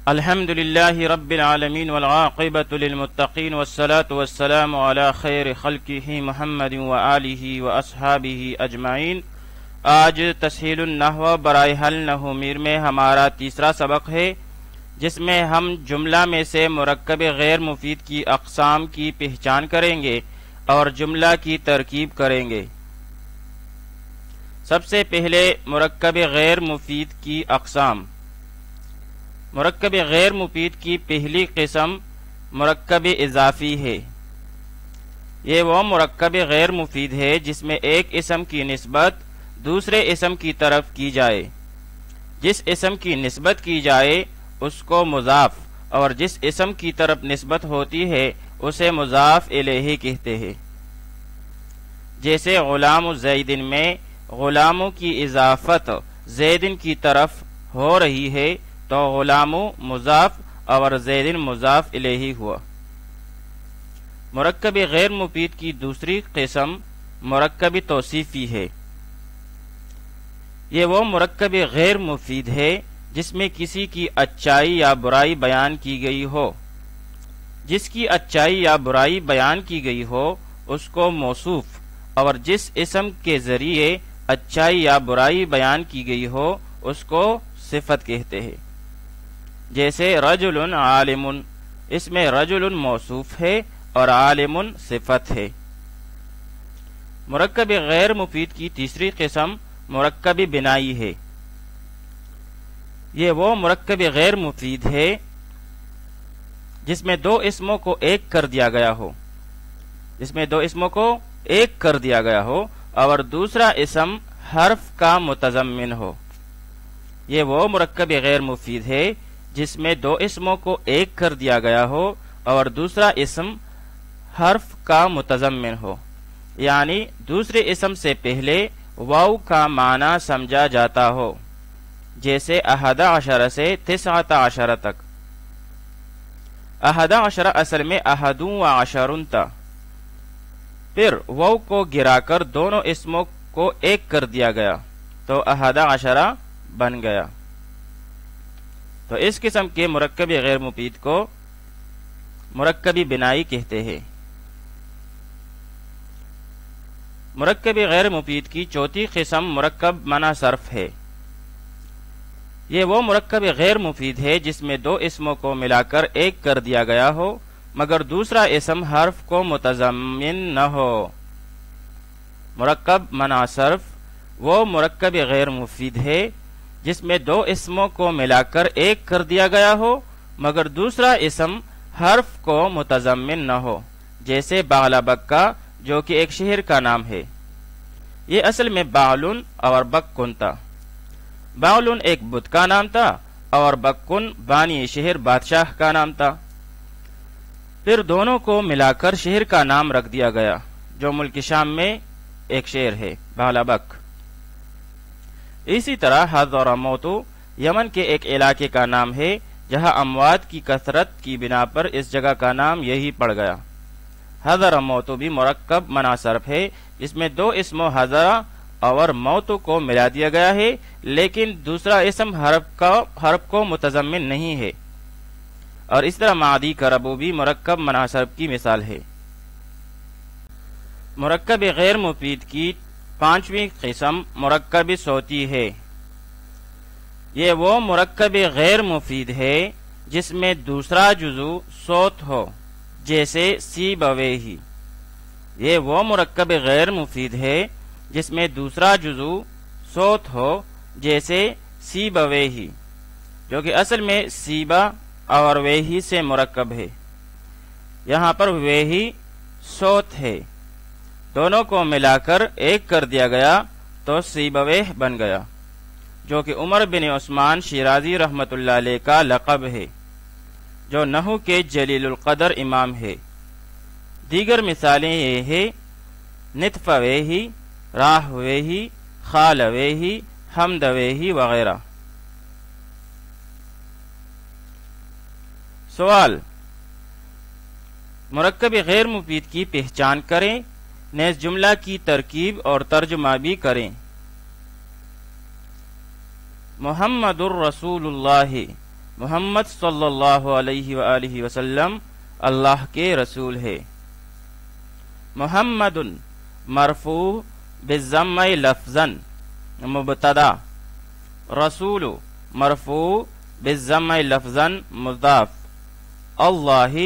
الحمد لله رب العالمين والعاقبة للمتقين والصلاة والسلام على خير خلقه محمد وآله وأصحابه أجمعين۔ آج تسہیل النحو برائے حل نحو میر میں ہمارا تیسرا سبق ہے، جس میں ہم جملہ میں سے مرکب غیر مفید کی اقسام کی پہچان کریں گے اور جملہ کی ترکیب کریں گے۔ سب سے پہلے مرکب غیر مفید کی اقسام۔ مرکب غیر مفید کی پہلی قسم مرکب اضافی ہے۔ یہ وہ مرکب غیر مفید ہے جس میں ایک اسم کی نسبت دوسرے اسم کی طرف کی جائے۔ جس اسم کی نسبت کی جائے اس کو مضاف اور جس اسم کی طرف نسبت ہوتی ہے اسے مضاف الیہ کہتے ہیں۔ جیسے غلام زیدن میں غلاموں کی اضافت زیدن کی طرف ہو رہی ہے تو غلام مضاف اور زیدن مضاف الیہ ہوا۔ مرکب غیر مفید کی دوسری قسم مرکب توصیفی ہے۔ یہ وہ مرکب غیر مفید ہے جس میں کسی کی اچائی یا برائی بیان کی گئی ہو۔ جس کی اچائی یا برائی بیان کی گئی ہو اس کو موصوف اور جس اسم کے ذریعے اچائی یا برائی بیان کی گئی ہو اس کو صفت کہتے ہیں۔ جیسے رجل عالم، اس میں رجل موصوف ہے اور عالم صفت ہے۔ مرکب غیر مفید کی تیسری قسم مرکب بنائی ہے۔ یہ وہ مرکب غیر مفید ہے جس میں دو اسموں کو ایک کر دیا گیا ہو، اور دوسرا اسم حرف کا متضمن ہو۔ یہ وہ مرکب غیر مفید ہے جس میں دو اسموں کو ایک کر دیا گیا ہو اور دوسرا اسم حرف کا متضمن ہو، یعنی دوسرے اسم سے پہلے واو کا معنی سمجھا جاتا ہو۔ جیسے 11 سے 19 تک۔ 11 اصل میں 11 تھا، پھر واو کو گرا کر دونوں اسموں کو ایک کر دیا گیا تو 11 بن گیا۔ تو اس قسم کے مرکب غیر مفید کو مرکبی بنائی کہتے ہیں۔ مرکب غیر مفید کی چوتھی قسم مرکب منع صرف ہے۔ یہ وہ مرکب غیر مفید ہے جس میں دو اسموں کو ملا کر ایک کر دیا گیا ہو مگر دوسرا اسم حرف کو متضمن نہ ہو۔ مرکب منع صرف وہ مرکب غیر مفید ہے جس میں دو اسموں کو ملا کر ایک کر دیا گیا ہو مگر دوسرا اسم حرف کو متضمن نہ ہو۔ جیسے بعلبکہ جو کہ ایک شہر کا نام ہے، یہ اصل میں بعلن اور بکن تھا۔ بعلن ایک بت کا نام تھا اور بکن بانی شہر بادشاہ کا نام تھا۔ پھر دونوں کو ملا کر شہر کا نام رکھ دیا گیا جو ملک شام میں ایک شہر ہے، بعلبک۔ اسی طرح حضرموت یمن کے ایک علاقے کا نام ہے جہاں اموات کی کثرت کی بنا پر اس جگہ کا نام یہی پڑ گیا۔ حضرموت بھی مرکب منع صرف ہے جس میں دو اسموں حضر اور موت کو ملا دیا گیا ہے لیکن دوسرا اسم حرف کو متضمن نہیں ہے، اور اس طرح معدی کربو بھی مرکب منع صرف کی مثال ہے۔ مرکب غیر مفید کی پانچویں قسم مرکب صوتی ہے۔ یہ وہ مرکب غیر مفید ہے جس میں دوسرا جزو صوت ہو، جیسے سیبویہ۔ یہ وہ مرکب غیر مفید ہے جس میں دوسرا جزو صوت ہو، جیسے سیبویہ، جو کہ اصل میں سیبا اور ویہی سے مرکب ہے۔ یہاں پر ویہی صوت ہے، دونوں کو ملا کر ایک کر دیا گیا تو سیبویہ بن گیا، جو کہ عمر بن عثمان شیرازی رحمۃ اللہ علیہ کا لقب ہے، جو نحو کے جلیل القدر امام ہے۔ دیگر مثالیں یہ ہیں نطفویہ، راہویہ، خالویہ، حمدویہ وغیرہ۔ سوال: مرکب غیر مفید کی پہچان کریں، نیز جملہ کی ترکیب اور ترجمہ بھی کریں۔ محمد الرسول اللہ محمد صلی اللہ علیہ وآلہ وسلم اللہ کے رسول ہے۔ محمد مرفوع بالضم لفظا مبتدا، رسول مرفوع بالضم لفظا مضاف، اللہ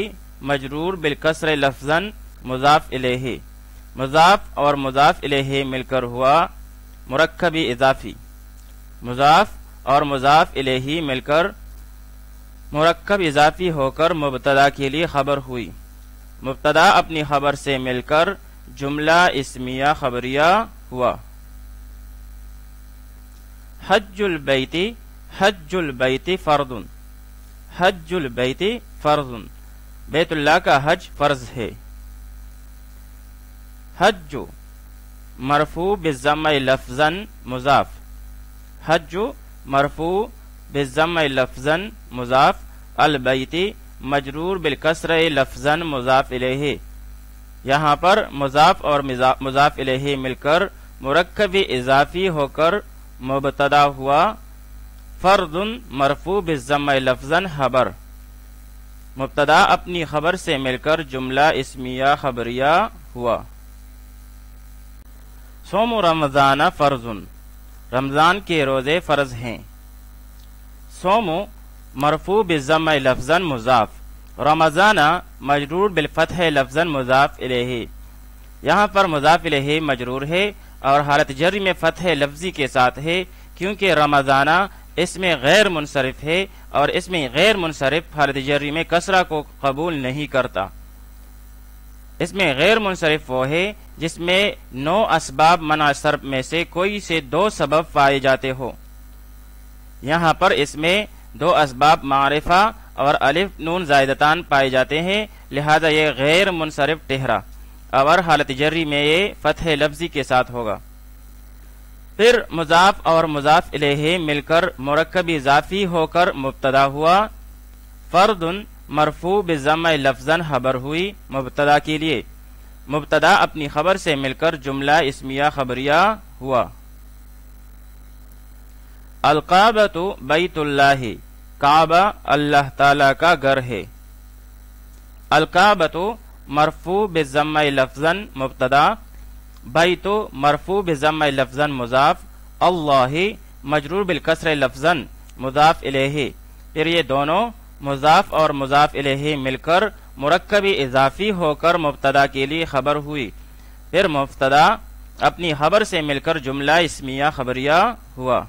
مجرور بالکسر لفظا مضاف الیہ، مضاف اور مضاف الیہ مل کر ہوا مرکب اضافی، مضاف اور مضاف الیہ مل کر مرکب اضافی ہو کر مبتدا کے لیے خبر ہوئی، مبتدا اپنی خبر سے مل کر جملہ اسمیہ خبریہ ہوا۔ حج البیت، حج البیت فرض، حج البیت فرض، بیت اللہ کا حج فرض ہے۔ حج مرفوع بالضم لفظا مضاف، حج مرفوع بالضم لفظا مضاف، البیت مجرور بالکسر لفظا مضاف الیہ، یہاں پر مضاف اور مضاف الیہ مل کر مرکب اضافی ہو کر مبتدا ہوا، فرض مرفوع بالضم لفظا خبر، مبتدا اپنی خبر سے مل کر جملہ اسمیہ خبریہ ہوا۔ صوم رمضان فرض، رمضان کے روزے فرض ہیں۔ صوم مرفوع بالضم لفظا مضاف، رمضان مجرور بالفتح لفظا مضاف الیہ، یہاں پر مضاف الیہ مجرور ہے اور حالت جر میں فتح لفظی کے ساتھ ہے، کیونکہ رمضان اس میں غیر منصرف ہے اور اس میں غیر منصرف حالت جری میں کسرہ کو قبول نہیں کرتا۔ اس میں غیر منصرف وہ ہے جس میں 9 اسباب منع صرف میں سے کوئی سے 2 سبب پائے جاتے ہو، یہاں پر اس میں 2 اسباب معرفہ اور الف نون زائدتان پائے جاتے ہیں، لہذا یہ غیر منصرف ٹھہرا اور حالت جری میں یہ فتح لفظی کے ساتھ ہوگا۔ پھر مضاف اور مضاف الیہ مل کر مرکب اضافی ہو کر مبتدا ہوا، فرد مرفوع بالضم لفظا خبر ہوئی مبتدا کے لیے، مبتدا اپنی خبر سے مل کر جملہ اسمیہ خبریہ ہوا۔ الکعبۃ بیت اللہ، کعبہ اللہ تعالی کا گھر ہے۔ الکعبۃ مرفوع بالضم لفظا مبتدا، بیت مرفوع بالضم لفظا مضاف، اللہ مجرور بالکسر لفظا مضاف الیہ، پھر یہ دونوں مضاف اور مضاف الیہ مل کر مرکب اضافی ہو کر مبتدا کے لیے خبر ہوئی، پھر مبتدا اپنی خبر سے مل کر جملہ اسمیہ خبریہ ہوا۔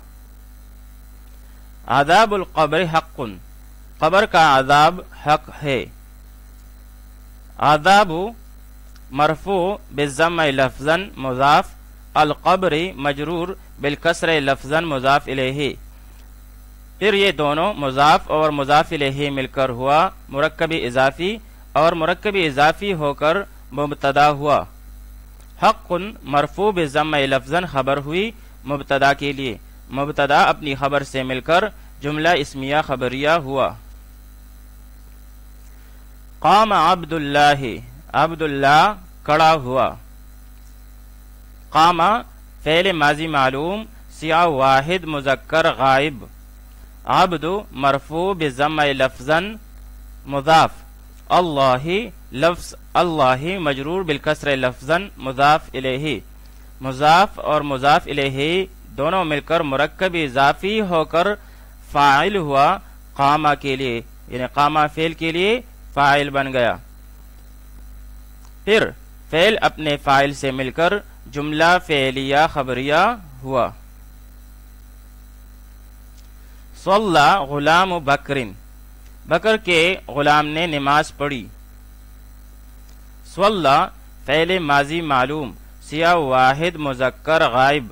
عذاب القبر حق، قبر کا عذاب حق ہے۔ عذاب مرفوع بالضم لفظا مضاف، القبر مجرور بالکسر لفظا مضاف الیہ، پھر یہ دونوں مضاف اور مضاف الیہ مل کر ہوا مرکب اضافی اور مرکب اضافی ہو کر مبتدا ہوا۔ حق مرفوع بالضم لفظا خبر ہوئی مبتدا کے لیے، مبتدا اپنی خبر سے مل کر جملہ اسمیہ خبریہ ہوا۔ قام عبد اللہ، عبد اللہ کھڑا ہوا۔ قام فعل ماضی معلوم سیاہ واحد مذکر غائب، عبد مرفوع بالضم لفظا مضاف، اللہ لفظ اللہ مجرور بالکسر لفظا مضاف الیہ، مضاف اور مضاف الیہ دونوں مل کر مرکب اضافی ہو کر فاعل ہوا قامہ کے لیے، یعنی قامہ فعل کے لیے فاعل بن گیا، پھر فعل اپنے فاعل سے مل کر جملہ فعلیہ خبریہ ہوا۔ صلی غلام بکر، بکر کے غلام نے نماز پڑھی۔ صلی فعل ماضی معلوم سیاہ واحد مذکر غائب،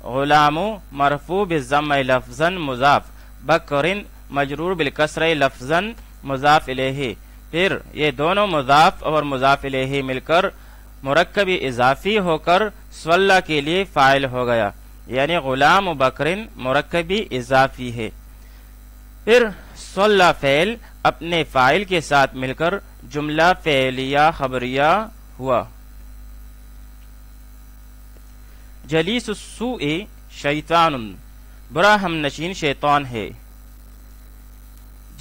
غلام مرفوع بالضم لفظا مضاف، بکر مجرور بالکسر لفظا مضاف الیہ، پھر یہ دونوں مضاف اور مضاف الیہ مل کر مرکب اضافی ہو کر صلی کے لیے فاعل ہو گیا، یعنی غلام بکرن مرکبی اضافی ہے، پھر صلی فعل اپنے فاعل کے ساتھ مل کر جملہ فعلیہ خبریہ ہوا۔ جلیس السوء شیطان، برا ہم نشین شیطان ہے۔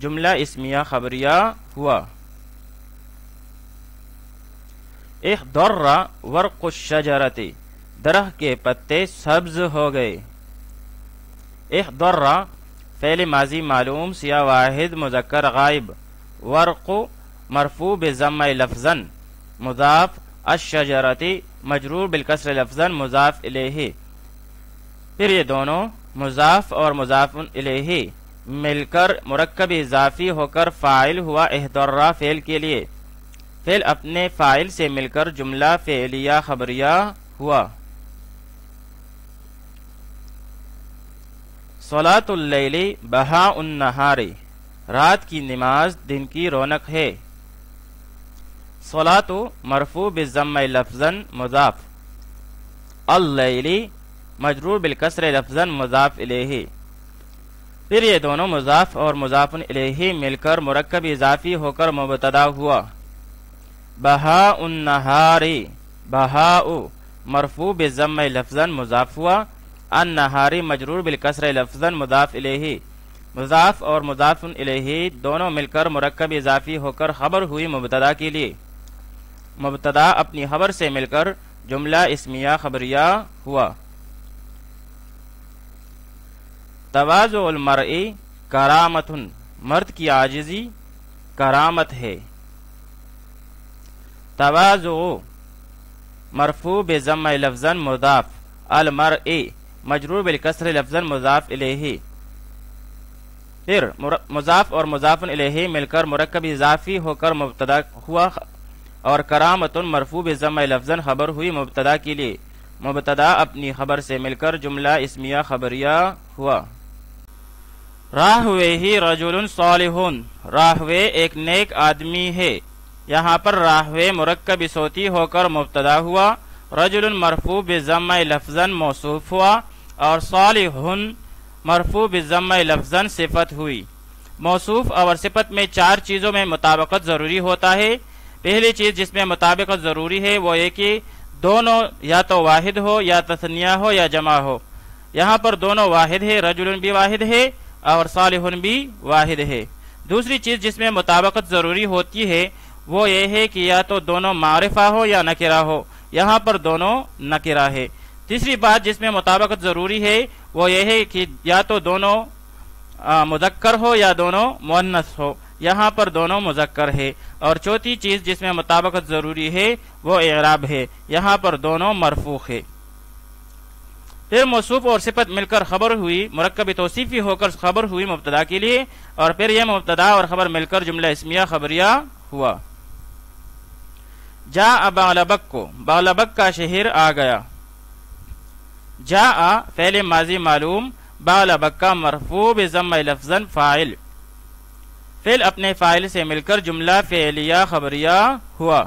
جملہ اسمیہ خبریہ ہوا۔ اخضر ورق الشجرۃ، درخت کے پتے سبز ہو گئے۔ اخضر فعل ماضی معلوم سیاہ واحد مذکر غائب، ورق مرفوع بضم لفظا مضاف، الشجرۃ مجرور بالکسر لفظا مضاف الیہ۔ پھر یہ دونوں مضاف اور مضاف الیہ مل کر مرکب اضافی ہو کر فاعل ہوا اخضر فعل کے لیے، فعل اپنے فاعل سے مل کر جملہ فعلیہ خبریہ ہوا۔ صلاۃ اللیل بہاء النہار، رات کی نماز دن کی رونق ہے۔ صلاۃ مرفوع بالضم لفظا مضاف، اللیل مجرور بالکسر لفظا مضاف الیہ۔ پھر یہ دونوں مضاف اور مضاف الیہ مل کر مرکب اضافی ہو کر مبتدا ہوا۔ بہاء النہار، بہاء مرفوع بالضم لفظا مضاف ہوا، النہار مجرور بالکسر لفظا مضاف الیہ۔ مضاف اور مضاف الیہ دونوں مل کر مرکب اضافی ہو کر خبر ہوئی مبتدا کے لیے، مبتدا اپنی خبر سے مل کر جملہ اسمیہ خبریہ ہوا۔ تواضع المرء کرامۃ، مرد کی عاجزی کرامت ہے۔ تواضع مرفوع بضم لفظا مضاف، المرء مجرور بالکسر لفظا مضاف الیہ۔ پھر مضاف اور مضاف الیہ مل کر مرکب اضافی ہو کر مبتدا ہوا، اور کرامۃ مرفوع بضم لفظا خبر ہوئی مبتدا کے لیے، مبتدا اپنی خبر سے مل کر جملہ اسمیہ خبریہ ہوا۔ راہویہ رجل صالح، راہوے ایک نیک آدمی ہے۔ یہاں پر راہوے مرکب صوتی ہو کر مبتدا ہوا، رجل مرفوع بضم لفظا موصوف ہوا، اور صالح مرفوع بضم لفظا صفت ہوئی۔ موصوف اور صفت میں چار چیزوں میں مطابقت ضروری ہوتا ہے۔ پہلی چیز جس میں مطابقت ضروری ہے وہ یہ کہ دونوں یا تو واحد ہو یا تثنیہ ہو یا جمع ہو۔ یہاں پر دونوں واحد ہے، رجل بھی واحد ہے اور صالح بھی واحد ہے۔ دوسری چیز جس میں مطابقت ضروری ہوتی ہے وہ یہ ہے کہ یا تو دونوں معرفہ ہو یا نکرہ ہو، یہاں پر دونوں نکرہ ہے۔ تیسری بات جس میں مطابقت ضروری ہے وہ یہ ہے کہ یا تو دونوں مذکر ہو یا دونوں مؤنث ہو، یہاں پر دونوں مذکر ہے۔ اور چوتھی چیز جس میں مطابقت ضروری ہے وہ اعراب ہے، یہاں پر دونوں مرفوع ہے۔ پھر موصوف اور صفت مل کر خبر ہوئی، مرکب توصیفی ہو کر خبر ہوئی مبتدا کے لیے، اور پھر یہ مبتدا اور خبر مل کر جملہ اسمیہ خبریہ ہوا۔ جاء بعلبک، بعلبک کا شہر آ گیا۔ جاء فعل ماضی معلوم، بعلبک کا مرفوع بضم لفظا فاعل، فعل اپنے فاعل سے مل کر جملہ فعلیہ خبریہ ہوا۔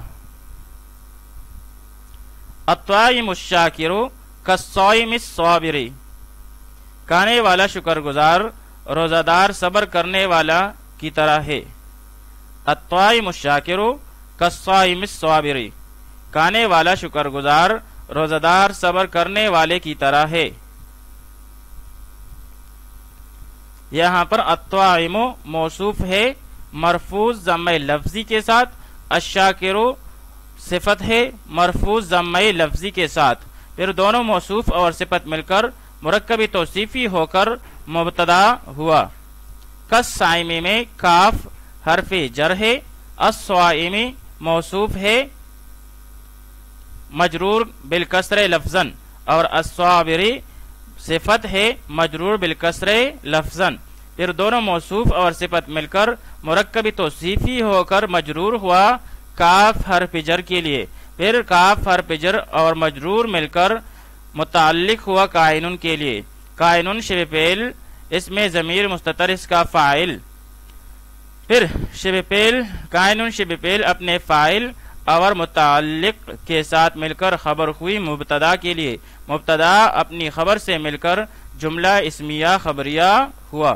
الطائم الشاکر کالصائم الصابر، کھانے والا شکر گزار روزہ دار صبر کرنے والا کی طرح ہے۔ الطائم الشاکر کالصائم الصابر، کھانے والا شکر گزار روزہ دار صبر کرنے والے کی طرح ہے۔ یہاں پر الطائم موصوف ہے مرفوع ضم لفظی کے ساتھ، الشاکر صفت ہے مرفوع ضم لفظی کے ساتھ، پھر دونوں موصوف اور صفت مل کر مرکب توصیفی ہو کر مبتدا ہوا۔ کالصائم میں کاف حرف جر ہے، الصائم موصوف ہے مجرور بالکسر لفظا، اور الصابر صفت ہے مجرور بالکسر لفظا، پھر دونوں موصوف اور صفت مل کر مرکب توصیفی ہو کر مجرور ہوا کاف حرف جر کے لیے، پھر کاف حرف جر اور مجرور مل کر متعلق ہوا کائنن کے لیے۔ کائنن شبہ فعل، اس میں ضمیر مستتر اس کا فاعل، پھر شبہ فعل کائنن شبہ فعل اپنے فاعل اور متعلق کے ساتھ مل کر خبر ہوئی مبتدا کے لیے، مبتدا اپنی خبر سے مل کر جملہ اسمیہ خبریہ ہوا۔